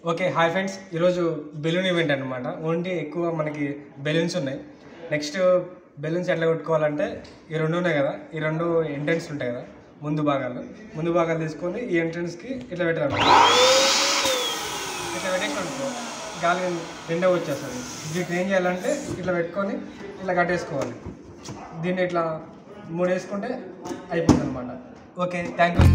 Okay hi friends, ఈరోజు balloon event అనమాట. Only ఎక్కువ మనకి బెలూన్స్ ఉన్నాయి. నెక్స్ట్ బెలూన్స్ ఎట్లా కొట్టుకోవాలంటే ఈ రెండు ఉన్నాయి కదా, ఈ రెండు ఎంట్రన్స్ ఉంటాయి కదా, ముందు భాగాలు తీసుకొని ఈ ఎంట్రన్స్కి ఇట్లా పెట్టాలి. ఇట్లా పెట్టేసుకో గాలి నిండా వచ్చేస్తుంది. దీనికి ఏం చేయాలంటే ఇట్లా పెట్టుకొని ఇట్లా కట్టేసుకోవాలి. దీన్ని ఇట్లా 3 వేసుకుంటే అయిపోతుంది అనమాట. Okay, thank you.